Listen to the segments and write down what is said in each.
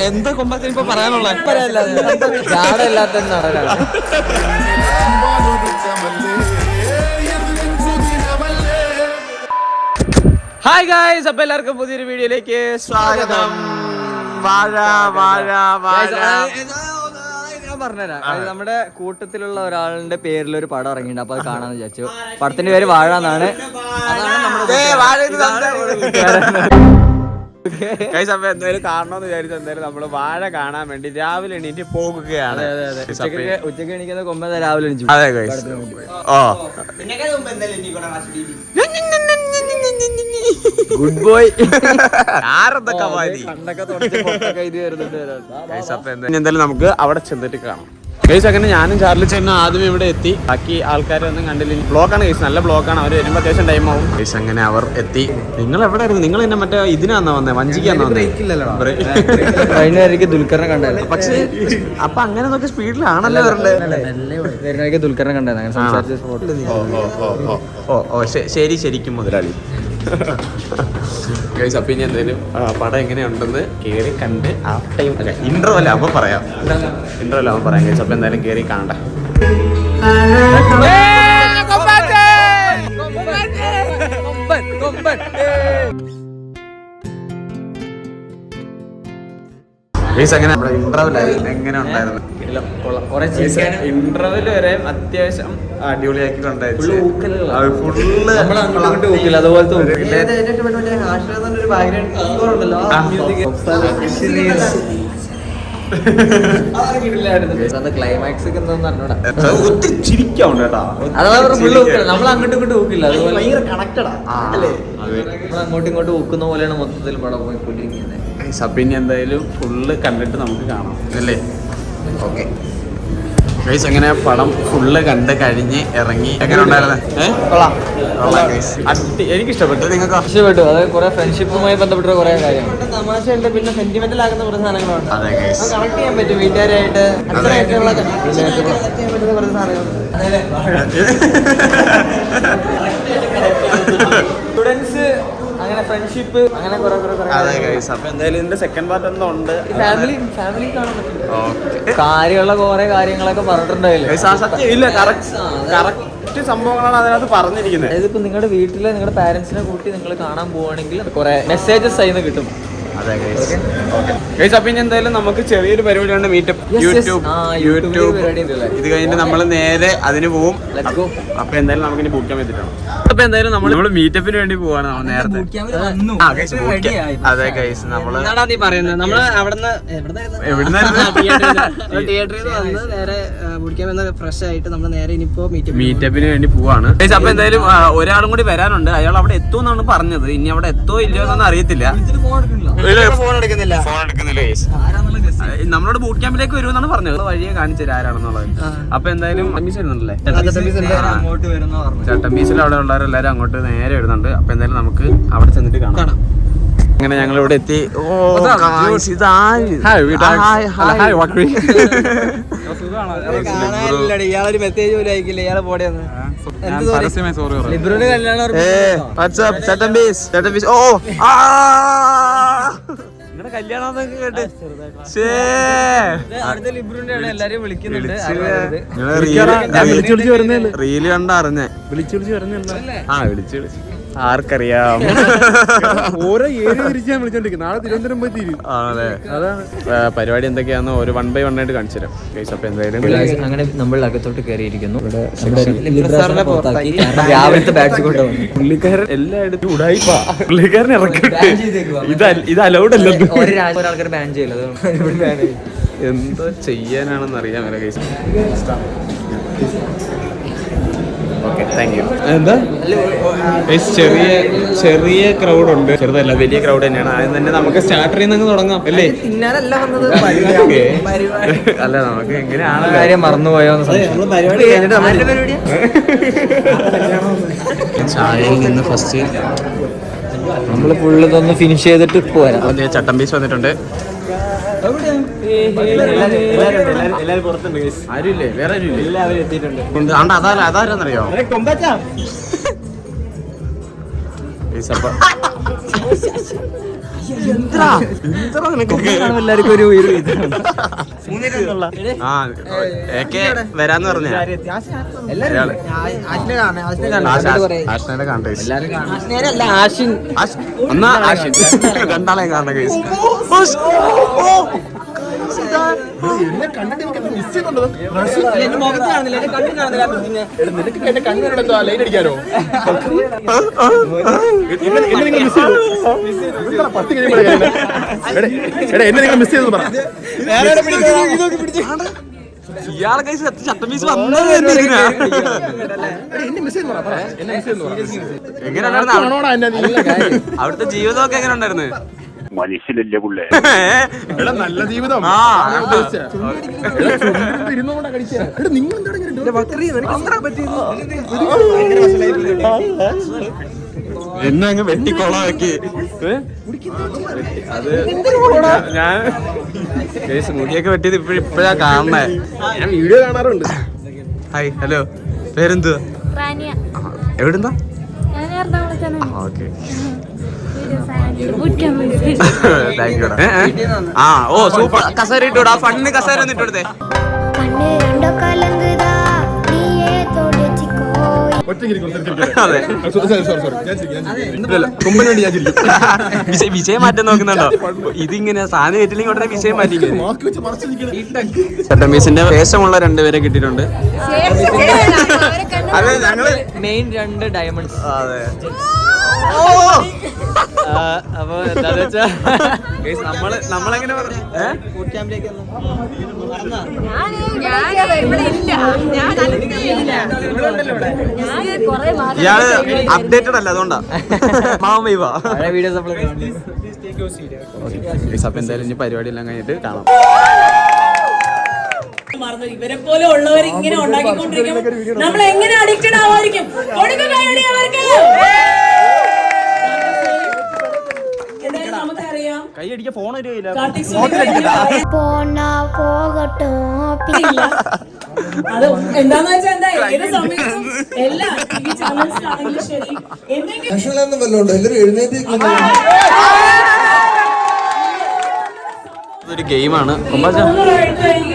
എന്താ കൊമ്പത്തിന് ഇപ്പൊ പറയാനുള്ള നടനാണ്. ഹായ് ഗായ്സ്, അപ്പൊ എല്ലാവർക്കും പുതിയൊരു വീഡിയോയിലേക്ക് സ്വാഗതം. ഞാൻ പറഞ്ഞുതരാം. നമ്മുടെ കൂട്ടത്തിലുള്ള ഒരാളുടെ പേരിൽ ഒരു പടം ഇറങ്ങിയിട്ടുണ്ട്. അപ്പൊ അത് കാണാന്ന് വിചാരിച്ചു. പടത്തിന്റെ പേര് വാഴ എന്നാണ്. അപ്പൊ എന്തായാലും കാണണമെന്ന് വിചാരിച്ചു. എന്തായാലും നമ്മള് വാഴ കാണാൻ വേണ്ടി രാവിലെ എണീറ്റ് പോകുകയാണ്. ഉച്ചക്ക് എണീക്കുന്ന കൊമ്പ രാവിലെ എണീച്ചു. അതെ ഗൈസ്. Good boy. എന്തായാലും നമുക്ക് അവിടെ ചെന്നിട്ട് കാണാം. ഗൈസ് അങ്ങനെ ഞാനും ചാർലി ചേട്ടനും ആദ്യം ഇവിടെ എത്തി. ബാക്കി ആൾക്കാരൊന്നും കണ്ടില്ല. ബ്ലോക്കാണ് ഗൈസ്, നല്ല ബ്ലോക്കാണ്. അവർ വരുമ്പോൾ അത്യാവശ്യം ടൈം ആവും. ഗൈസ് അങ്ങനെ അവർ എത്തി. നിങ്ങൾ എവിടെ ആയിരുന്നു? നിങ്ങൾ തന്നെ മറ്റേ ഇതിനാന്നോ വന്നേ? വഞ്ചിക്കാന്നോ വന്നേ? ദുൽഖറിനെ കണ്ടായിരുന്നു. പക്ഷേ അപ്പൊ അങ്ങനെ നോക്കി സ്പീഡിലാണല്ലോ വരണ്ടേ? ദുൽഖറിനെ കണ്ടായിരുന്നു. ശരി ശരിക്കും മുതലാളി. ഗൈസ് അപ്പൊ ഇനി എന്തായാലും പടം എങ്ങനെയുണ്ടെന്ന് കേറി കണ്ട് ഹാഫ് ടൈം അല്ല ഇന്റർവെൽ ആവുമ്പോ പറയാം. ഇന്റർവെൽ ആവുമ്പോ പറയാം ഗൈസ്. അപ്പൊ എന്തായാലും കേറി കാണണ്ട. ഗൈസ് അങ്ങനെ നമ്മുടെ ഇന്റർവെൽ എങ്ങനെ ഉണ്ടായിരുന്നു? ഇന്റർവെൽ വരെ അത്യാവശ്യം അടിപൊളിയാക്കിയിട്ടുണ്ടായിരുന്നു. ക്ലൈമാക്സ് ഒത്തിരി ചിരിക്കാവുണ്ട് കേട്ടോ. നമ്മൾ അങ്ങോട്ടും ഇങ്ങോട്ടും നോക്കില്ല. അതുപോലെ നമ്മൾ അങ്ങോട്ടും ഇങ്ങോട്ടും നോക്കുന്ന പോലെയാണ് മൊത്തത്തിൽ പടം പോയിക്കൊണ്ടിരിക്കുന്നത്. പിന്നെ എന്തായാലും ഫുള്ള് കണ്ടിട്ട് നമുക്ക് കാണാം അല്ലേ? ഓക്കെ ഗൈസ് അങ്ങനെ പടം ഫുള്ള് കണ്ട് കഴിഞ്ഞ് ഇറങ്ങി. എങ്ങനെ ഉണ്ടായിരുന്നു? എനിക്ക് ഇഷ്ടപ്പെട്ടു. നിങ്ങൾക്ക് ഇഷ്ടപ്പെട്ടു? അത് കുറെ ഫ്രണ്ട്ഷിപ്പുമായി ബന്ധപ്പെട്ട കുറെ കാര്യങ്ങൾ, തമാശയുണ്ട്, പിന്നെ സെന്റിമെന്റൽ ആകുന്ന കുറെ സാധനങ്ങളുണ്ട്. കണക്ട് ചെയ്യാൻ പറ്റും വീട്ടുകാരായിട്ട്, അച്ഛനായിട്ടുള്ള കുറച്ച് സാധനങ്ങൾ. സ്റ്റുഡൻസ് അങ്ങനെ ഫ്രണ്ട്ഷിപ്പ് അങ്ങനെ കുറെ അപ്പൊ എന്തായാലും ഇതിന്റെ സെക്കൻഡ് പാർട്ട് എന്തോ ഉണ്ട്. ഫാമിലി കാണാൻ പറ്റും. കാര്യമുള്ള കുറെ കാര്യങ്ങളൊക്കെ പറഞ്ഞിട്ടുണ്ടായില്ലേ? കറക്റ്റ് സംഭവങ്ങളാണ് അതിനകത്ത് പറഞ്ഞിരിക്കുന്നത്. അതായത് ഇപ്പൊ നിങ്ങളുടെ വീട്ടില് നിങ്ങളുടെ പാരന്റ്സിനെ കൂട്ടി നിങ്ങൾ കാണാൻ പോവാണെങ്കിൽ കുറെ മെസ്സേജസ് അതിന് കിട്ടും. അപ്പൊ ഇനി എന്തായാലും നമുക്ക് ചെറിയൊരു പരിപാടിയുണ്ട്. Meetup YouTube. ഇത് കഴിഞ്ഞിട്ട് നമ്മൾ നേരെ അതിന് പോവും. അപ്പൊ എന്തായാലും നമുക്ക് ഇനി ബുക്ക് ചെയ്യാൻ പറ്റിട്ടാണ്. അപ്പൊ എന്തായാലും നമ്മൾ മീറ്റപ്പിന് വേണ്ടി പോവാണ്. നമ്മൾ നേരത്തെ അതെ ഗൈസ് നമ്മള് നമ്മള് അവിടുന്ന് തിയേറ്ററിൽ വന്ന് നേരെ ഫ്രഷ് ആയിട്ട് നമ്മൾ നേരെ ഇനിയിപ്പോ മീറ്റപ്പിന് വേണ്ടി പോവാണ്. അപ്പൊ എന്തായാലും ഒരാളും കൂടി വരാനുണ്ട്. അയാൾ അവിടെ എത്തുമെന്നാണ് പറഞ്ഞത്. ഇനി അവിടെ എത്തോ ഇല്ലയോ എന്നൊന്നും അറിയത്തില്ല. നമ്മളോട് ബൂട്ട് ക്യാമ്പിലേക്ക് വരുമെന്നാണ് പറഞ്ഞത്. വഴിയെ കാണിച്ചത് ആരാണെന്നുള്ളത്. അപ്പൊ എന്തായാലും ചട്ടമ്പീസിൽ അവിടെ ഉള്ളവരെല്ലാരും അങ്ങോട്ട് നേരെ വരുന്നുണ്ട്. അപ്പൊ എന്തായാലും നമുക്ക് അവിടെ ചെന്നിട്ട് കാണാം. അങ്ങനെ ഞങ്ങൾ ഇവിടെ എത്തി. ഇയാളൊരു മെസ്സേജ് പോലും അയക്കില്ല. ഇയാളെ പോടെന്ന് നിങ്ങളുടെ കല്യാണം കേട്ട് എല്ലാരെയും വിളിക്കുന്നുണ്ട്. റീല് കണ്ട അറിഞ്ഞേ. വിളിച്ചു ആർക്കറിയാം. ഓരോ ഏരിയ തിരിച്ചാൻ വിളിച്ചോണ്ടിരിക്കും. നാളെ തിരുവനന്തപുരം പോയി തീരും. ആണല്ലേ? പരിപാടി എന്തൊക്കെയാണെന്ന് ഒരു 1 by 1 ആയിട്ട് കാണിച്ചുതരാം. അപ്പൊ എന്തായാലും അങ്ങനെ നമ്മൾ അകത്തോട്ട് കയറിയിരിക്കുന്നു. രാവിലത്തെ ബാച്ച് കൊണ്ടുപോകുന്നു. പുള്ളിക്കാരൻ എല്ലായിടത്തും ഉടായിപ്പാ. പുള്ളിക്കാരൻ ഇറക്കിട്ട് ഇത് അലൗഡ് അല്ല. ഒരാൾക്കാർ ബാൻ ചെയ്യല്ലോ. എന്തോ ചെയ്യാനാണെന്ന് അറിയാൻ വരെ കേസ്. Okay thank you. എന്താ ചെറിയ ക്രൗഡ് ഉണ്ട്. ചെറുതല്ല, വലിയ ക്രൗഡ് തന്നെയാണ്. ആദ്യം തന്നെ നമുക്ക് സ്റ്റാർട്ടറിൽ നിന്ന് തുടങ്ങാം അല്ലേ? അല്ല നമുക്ക് എങ്ങനെയാണ് കാര്യം മറന്നുപോയോ? ചായയിൽ നിന്ന് ഫസ്റ്റ് നമ്മള് ഫുള്ള് ഇതൊന്ന് ഫിനിഷ് ചെയ്തിട്ട് പോരാ. ചട്ടമ്പീസ് വന്നിട്ടുണ്ട്. എല്ലാരും പുറത്തുണ്ട് guys. ആരുമില്ലേ? വേറെ ആരുമില്ലേ? എല്ലാവരും എത്തിയിട്ടുണ്ട്. അതാരാന്നറിയോ? എല്ലാവർക്കും ഒരു വരാന്ന് പറഞ്ഞ രണ്ടാളെയും കാണുന്ന കേസ് ഇയാളെ കൈസ് ചട്ടമീസ് അവിടുത്തെ ജീവിതമൊക്കെ എങ്ങനെ ഉണ്ടായിരുന്നു? മനുഷ്യനല്ലേ പുള്ളേ നല്ല ജീവിതം എന്നെ അങ്ങ് വെട്ടിക്കൊളാക്കി അത് ഞാൻ മുടിയൊക്കെ വെട്ടിയത് ഇപ്പഴാ കാണണേ. ഞാൻ വീഡിയോ കാണാറുണ്ട്. ഹായ്, ഹലോ, പേരെന്തുവാ? എവിടുന്നാ? ഓക്കെ, ഓ സൂപ്പർ. കസേര ഇട്ടോടാ, ഫണ്ണിന് കസേര ഒന്നും ഇട്ടെടുത്തേ. വിഷയം മാറ്റാൻ നോക്കുന്നുണ്ടോ? ഇതിങ്ങനെ സാധനം ഏറ്റില്ലെങ്കിൽ ഉടനെ വിഷയം മാറ്റി. ചട്ടമ്പീസിന്റെ വേഷമുള്ള രണ്ടുപേരെ കിട്ടിയിട്ടുണ്ട്. അതെ, ഞങ്ങള് മെയിൻ 2 ഡയമണ്ട്സ്. അതെ, അപ്പൊ എന്താന്ന് വെച്ചാ നമ്മളെങ്ങനെ പറഞ്ഞു ഇയാള് അപ്ഡേറ്റഡ് അല്ല, അതുകൊണ്ടാ വീഡിയോസ്. അപ്പൊ എന്തായാലും ഇനി പരിപാടി എല്ലാം കഴിഞ്ഞിട്ട് കാണാം. ഇവരെ പോലെ ഉള്ളവർ ഇങ്ങനെ ഉണ്ടാക്കിക്കൊണ്ടിരിക്കും. നമ്മൾ എങ്ങനെ അഡിക്റ്റഡ് ആവാതിരിക്കും? നമുക്കറിയാം കൈയടിക്കാൻ ഫോൺ വരികയില്ല. അത് എന്താന്ന് വെച്ചാൽ എന്താ ഏത് സമയത്തും എല്ലാ ടിവി ചാനൽസിലാണെങ്കിലും ശരി ഒരു ഗെയിമാണ്.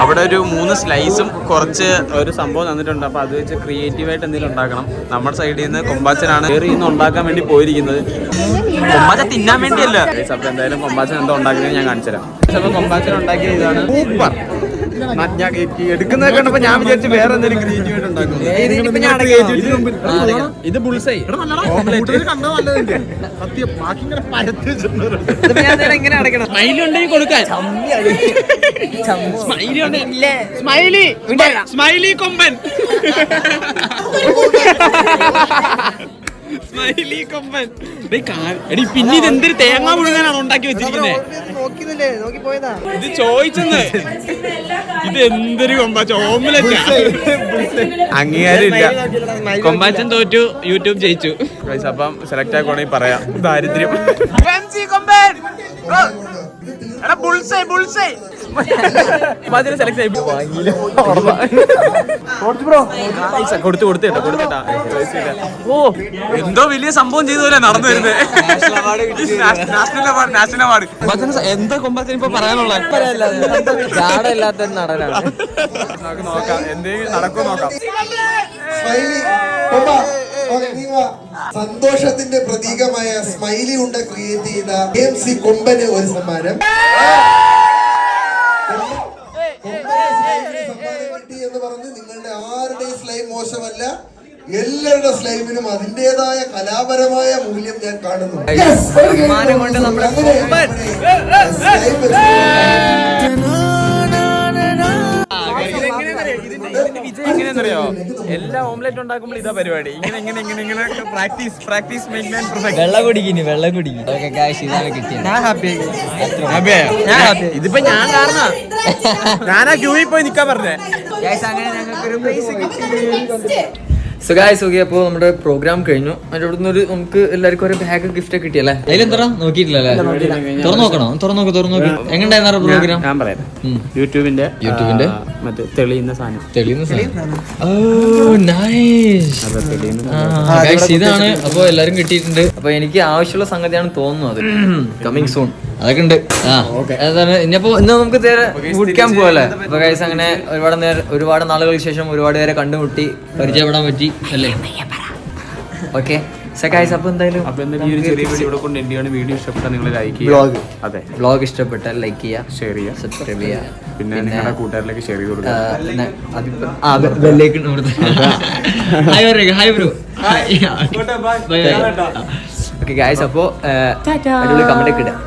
അവിടെ ഒരു 3 സ്ലൈസും കുറച്ച് ഒരു സംഭവം തന്നിട്ടുണ്ട്. അപ്പൊ അത് വെച്ച് ക്രിയേറ്റീവായിട്ട് എന്തെങ്കിലും ഉണ്ടാക്കണം. നമ്മുടെ സൈഡിൽ നിന്ന് കൊമ്പാച്ചനാണ് കയറി നിന്ന് ഉണ്ടാക്കാൻ വേണ്ടി പോയിരിക്കുന്നത്. കൊമ്പാച്ചൻ തിന്നാൻ വേണ്ടിയല്ല. അപ്പൊ എന്തായാലും കൊമ്പാച്ചൻ എന്തോ ഉണ്ടാക്കുന്നത് ഞാൻ കാണിച്ചു തരാം. അപ്പൊ കൊമ്പാച്ചൻ ഉണ്ടാക്കിയ ഇതാണ് സൂപ്പർ. ഞാൻ എടുക്കുന്നതൊക്കെ കണ്ടപ്പോ ഞാൻ വിചാരിച്ചു വേറെ എന്തെങ്കിലും ക്രിയേറ്റീവായിട്ട് ഉണ്ടാക്കും. ഇത് ബുൾസൈ എങ്ങനെ അടയ്ക്കണം? സ്മൈലി ഉണ്ടെങ്കിൽ കൊടുക്കാൻ. സ്മൈലി കൊമ്പൻ, സ്മൈലി കൊമ്പൻ. പിന്നെ ഇത് എന്തൊരു തേങ്ങ മുഴുകാനാണ് ഉണ്ടാക്കി വെച്ചിരിക്കുന്നത്. ഇത് ചോദിച്ചെന്ന് ഇത് എന്തൊരു കൊമ്പാച്ച ഓംലെറ്റ്. അംഗീകാരമില്ല. കൊമ്പാച്ചൻ തോറ്റു, യൂട്യൂബ് ജയിച്ചു. അപ്പം സെലക്ട് ആക്കണമെങ്കിൽ പറയാം. ദാരിദ്ര്യം. ഓ, എന്തോ വലിയ സംഭവം ചെയ്തോലെ നടന്നു വരുന്നത്. National award. എന്താ കൊമ്പാച്ചൻ ഇപ്പൊ പറയാനുള്ളത്? ഇല്ലാത്ത നടനാണ്. നമുക്ക് നോക്കാം എന്തെങ്കിലും നടക്കോ നോക്കാം. സന്തോഷത്തിന്റെ പ്രതീകമായ സ്മൈലി ഉണ്ട ക്രിയേറ്റ് ചെയ്ത KMC കൊമ്പന് ഒരു സമ്മാനം എന്ന് പറഞ്ഞ് നിങ്ങളുടെ ആരുടെയും സ്ലൈം മോശമല്ല, എല്ലാവരുടെ സ്ലൈമിനും അതിൻ്റെതായ കലാപരമായ മൂല്യം ഞാൻ കാണുന്നു. എങ്ങനെയാണെന്നറിയോ? എല്ലാ ഓംലെറ്റ് ഉണ്ടാക്കുമ്പോൾ ഇതാ പരിപാടി. ഇങ്ങനെ ഇങ്ങനെ ഇങ്ങനെ ഇങ്ങനെ പ്രാക്ടീസ് മേക്ക് മാൻ പെർഫെക്റ്റ്. വെള്ളം കുടിക്കുന്നു. ഇതിപ്പോ ഞാൻ കാരണം ഞാനാ ക്യൂവിൽ പോയി നിക്കാൻ പറഞ്ഞേ. സോ ഗൈസ് ഓക്കെ, അപ്പോൾ നമ്മുടെ പ്രോഗ്രാം കഴിഞ്ഞു. അതിന്റെ അവിടെ നിന്ന് നമുക്ക് എല്ലാവർക്കും ഒരു ബാഗ് ഗിഫ്റ്റ് കിട്ടിയല്ലേ? അതിലെന്താ നോക്കിയിട്ടില്ലല്ലേ? തുറന്നു നോക്കി എങ്ങനെയുണ്ടായിരുന്നു പ്രോഗ്രാം? ഞാൻ പറയാം, യൂട്യൂബിന്റെ മറ്റേ തെളിയുന്ന സാധനം. ഇതാണ്. അപ്പൊ എല്ലാരും കിട്ടിയിട്ടുണ്ട്. അപ്പൊ എനിക്ക് ആവശ്യമുള്ള സംഗതിയാണ് തോന്നുന്നു അത്. കമ്മിങ് സൂൺ അതൊക്കെ ഉണ്ട്. ഇനിയിപ്പോ ഇന്ന് നമുക്ക് കുടിക്കാൻ പോവല്ലേ? അപ്പൊ ഗൈസ് അങ്ങനെ ഒരുപാട് നാളുകൾക്ക് ശേഷം ഒരുപാട് പേരെ കണ്ടുമുട്ടി പരിചയപ്പെടാൻ പറ്റി അല്ലേ? ഓക്കെ ഗൈസ്, അപ്പൊ എന്തായാലും ഈ ഒരു ചെറിയ വീഡിയോ ഇവിടെ കൊണ്ട് എന്റെയാണ്. വീഡിയോ ഇഷ്ടപ്പെട്ടാൽ നിങ്ങൾ ലൈക്ക് ചെയ്യുക. അതെ, വ്ളോഗ് ഇഷ്ടപ്പെട്ടാൽ ലൈക്ക് ചെയ്യുക, ഷെയർ ചെയ്യുക, സബ്സ്ക്രൈബ് ചെയ്യുക, പിന്നെ നിങ്ങളുടെ കൂട്ടുകാരിലേക്ക് ഷെയർ ചെയ്ത് കൊടുക്കുക. Hi bro. ഓക്കെ ഗൈസ്, അപ്പോ അടിപൊളി കമന്റ് ഒക്കെ ഇടാം.